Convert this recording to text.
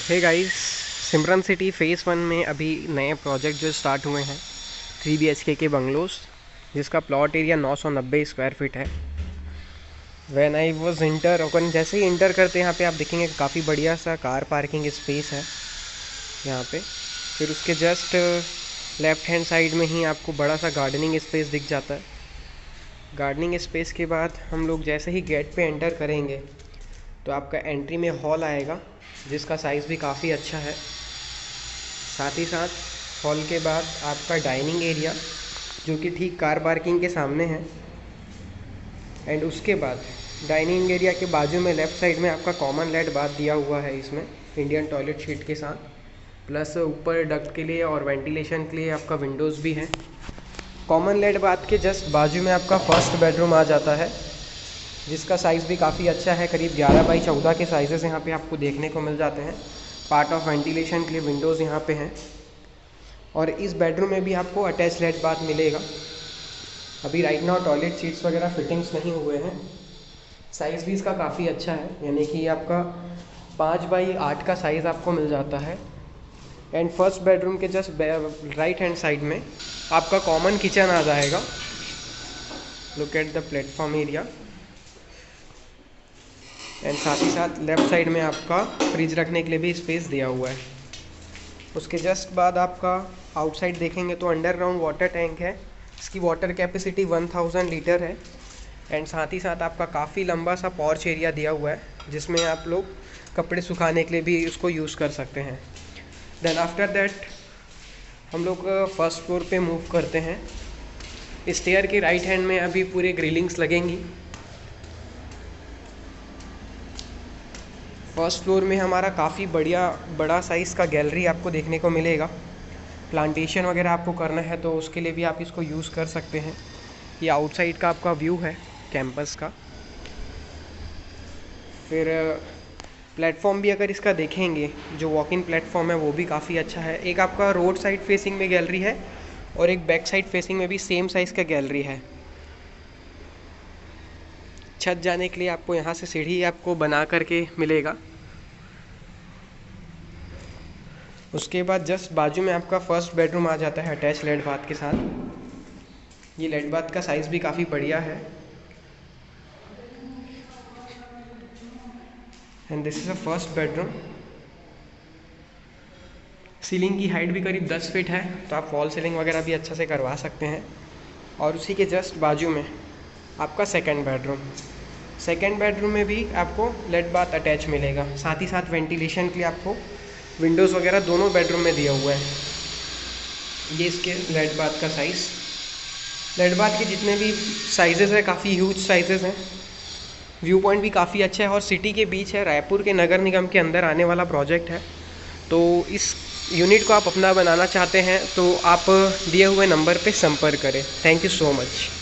Hey guys, सिमरन city phase 1 में अभी नए प्रोजेक्ट जो स्टार्ट हुए हैं 3 BHK के बंगलोज, जिसका प्लॉट एरिया 990 स्क्वायर फीट है। व्हेन आई वाज इंटर अपन जैसे ही इंटर करते हैं यहाँ पे आप देखेंगे काफ़ी बढ़िया सा कार पार्किंग स्पेस है यहाँ पे। फिर उसके जस्ट लेफ्ट हैंड साइड में ही आपको बड़ा सा गार्डनिंग स्पेस दिख जाता है। गार्डनिंग स्पेस के बाद हम लोग जैसे ही गेट पे एंटर करेंगे तो आपका एंट्री में हॉल आएगा, जिसका साइज़ भी काफ़ी अच्छा है। साथ ही साथ हॉल के बाद आपका डाइनिंग एरिया, जो कि ठीक कार पार्किंग के सामने है। एंड उसके बाद डाइनिंग एरिया के बाजू में लेफ़्ट साइड में आपका कॉमन लेट बाथ दिया हुआ है इसमें इंडियन टॉयलेट शीट के साथ, प्लस ऊपर डक्ट के लिए और वेंटिलेशन के लिए आपका विंडोज़ भी है। कॉमन लेट बाथ के जस्ट बाजू में आपका फर्स्ट बेडरूम आ जाता है, जिसका साइज़ भी काफ़ी अच्छा है। करीब 11 बाई 14 के साइज़ेस यहाँ पे आपको देखने को मिल जाते हैं। पार्ट ऑफ वेंटिलेशन के लिए विंडोज़ यहाँ पे हैं। और इस बेडरूम में भी आपको अटैच लेट बाथ मिलेगा। अभी राइट नाउ टॉयलेट सीट्स वगैरह फिटिंग्स नहीं हुए हैं। साइज़ भी इसका काफ़ी अच्छा है, यानी कि आपका 5 बाई 8 का साइज़ आपको मिल जाता है। एंड फर्स्ट बेडरूम के जस्ट राइट हैंड साइड में आपका कॉमन किचन आ जाएगा। Look at the platform area. And साथ ही साथ लेफ़्ट साइड में आपका फ्रिज रखने के लिए भी स्पेस दिया हुआ है। उसके जस्ट बाद आपका आउटसाइड देखेंगे तो अंडरग्राउंड वाटर टैंक है। इसकी वाटर कैपेसिटी 1000 लीटर है। एंड साथ ही साथ आपका काफ़ी लंबा सा पॉर्च एरिया दिया हुआ है, जिसमें आप लोग कपड़े सुखाने के लिए भी उसको यूज़ कर सकते हैं। देन आफ्टर दैट हम लोग फर्स्ट फ्लोर पे मूव करते हैं। स्टेयर के राइट हैंड में अभी पूरे ग्रिलिंग्स लगेंगी। फर्स्ट फ्लोर में हमारा काफ़ी बड़ा साइज़ का गैलरी आपको देखने को मिलेगा। प्लांटेशन वगैरह आपको करना है तो उसके लिए भी आप इसको यूज़ कर सकते हैं। ये आउटसाइड का आपका व्यू है कैंपस का। फिर प्लेटफॉर्म भी अगर इसका देखेंगे, जो वॉक इन प्लेटफॉर्म है वो भी काफ़ी अच्छा है। एक आपका रोड साइड फेसिंग में गैलरी है और एक बैक साइड फेसिंग में भी सेम साइज़ का गैलरी है। छत जाने के लिए आपको यहाँ से सीढ़ी आपको बना करके मिलेगा। उसके बाद जस्ट बाजू में आपका फर्स्ट बेडरूम आ जाता है अटैच लेट बाथ के साथ। ये लेट बाथ का साइज़ भी काफ़ी बढ़िया है। And this is a first bedroom. Ceiling की हाइट भी करीब 10 फीट है, तो आप वॉल सीलिंग वगैरह भी अच्छा से करवा सकते हैं। और उसी के जस्ट बाजू में आपका सेकेंड बेडरूम में भी आपको लेट बाथ अटैच मिलेगा। साथ ही साथ वेंटिलेशन के लिए आपको विंडोज़ वगैरह दोनों बेडरूम में दिया हुआ है। ये इसके लेट बाथ का साइज़। लेट बाथ के जितने भी साइजेस हैं काफ़ी ह्यूज साइजेस हैं। व्यू पॉइंट भी काफ़ी अच्छा है और सिटी के बीच है। रायपुर के नगर निगम के अंदर आने वाला प्रोजेक्ट है। तो इस यूनिट को आप अपना बनाना चाहते हैं तो आप दिए हुए नंबर पे संपर्क करें। Thank you so much.